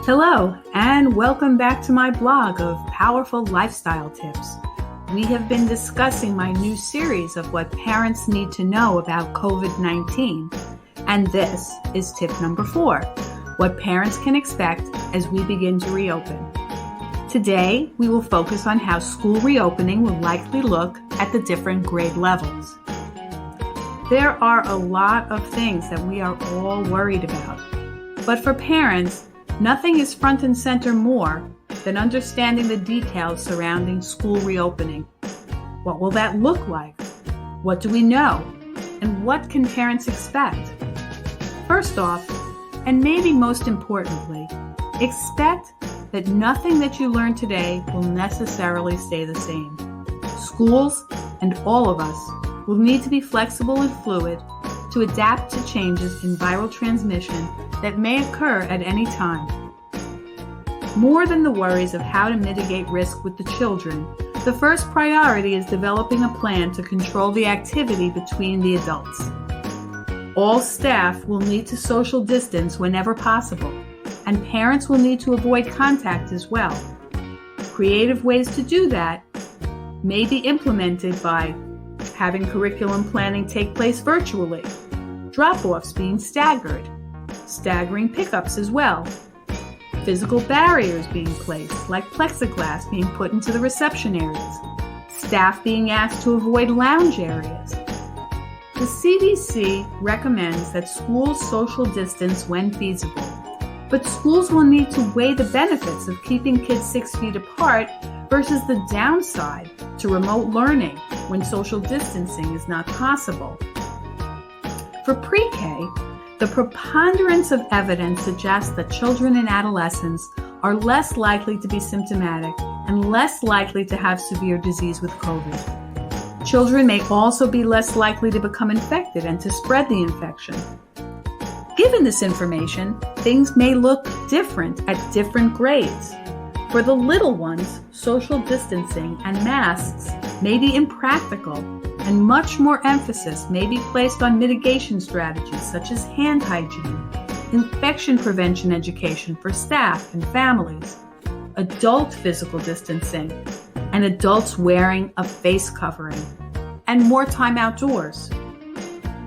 Hello, and welcome back to my blog of powerful lifestyle tips. We have been discussing my new series of what parents need to know about COVID-19, and this is tip number 4, what parents can expect as we begin to reopen. Today, we will focus on how school reopening will likely look at the different grade levels. There are a lot of things that we are all worried about, but for parents, nothing is front and center more than understanding the details surrounding school reopening. What will that look like? What do we know? And what can parents expect? First off, and maybe most importantly, expect that nothing that you learn today will necessarily stay the same. Schools and all of us will need to be flexible and fluid to adapt to changes in viral transmission that may occur at any time. More than the worries of how to mitigate risk with the children, the first priority is developing a plan to control the activity between the adults. All staff will need to social distance whenever possible, and parents will need to avoid contact as well. Creative ways to do that may be implemented by having curriculum planning take place virtually, drop-offs being staggered, staggering pickups as well, physical barriers being placed, like plexiglass being put into the reception areas, staff being asked to avoid lounge areas. The CDC recommends that schools social distance when feasible, but schools will need to weigh the benefits of keeping kids 6 feet apart versus the downside to remote learning when social distancing is not possible. For pre-K, the preponderance of evidence suggests that children and adolescents are less likely to be symptomatic and less likely to have severe disease with COVID. Children may also be less likely to become infected and to spread the infection. Given this information, things may look different at different grades. For the little ones, social distancing and masks may be impractical, and much more emphasis may be placed on mitigation strategies such as hand hygiene, infection prevention education for staff and families, adult physical distancing, and adults wearing a face covering, and more time outdoors.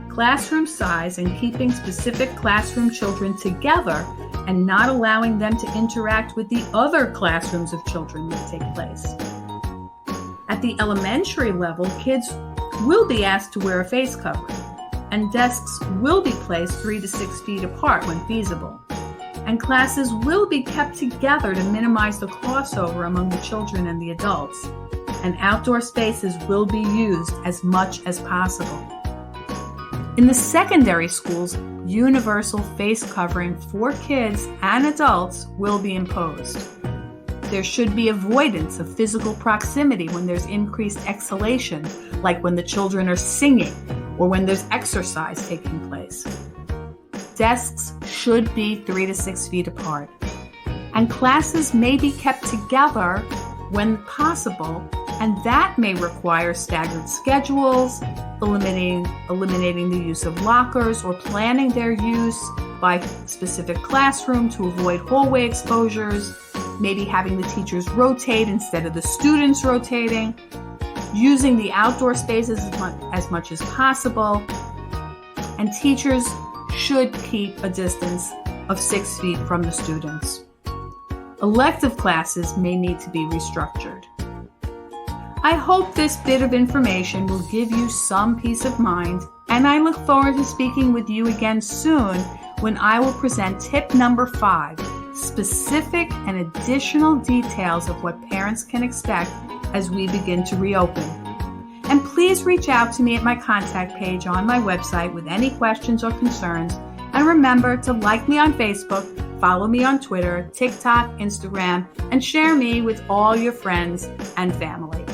Classroom size and keeping specific classroom children together and not allowing them to interact with the other classrooms of children may take place. At the elementary level, kids will be asked to wear a face covering, and desks will be placed 3 to 6 feet apart when feasible, and classes will be kept together to minimize the crossover among the children and the adults, and outdoor spaces will be used as much as possible. In the secondary schools, universal face covering for kids and adults will be imposed. There should be avoidance of physical proximity when there's increased exhalation, like when the children are singing or when there's exercise taking place. Desks should be 3 to 6 feet apart, and classes may be kept together when possible, and that may require staggered schedules, eliminating the use of lockers or planning their use by specific classroom to avoid hallway exposures, maybe having the teachers rotate instead of the students rotating, using the outdoor spaces as much as possible, and teachers should keep a distance of 6 feet from the students. Elective classes may need to be restructured. I hope this bit of information will give you some peace of mind, and I look forward to speaking with you again soon when I will present tip number 5, specific and additional details of what parents can expect as we begin to reopen. And please reach out to me at my contact page on my website with any questions or concerns, and remember to like me on Facebook, follow me on Twitter, TikTok, Instagram, and share me with all your friends and family.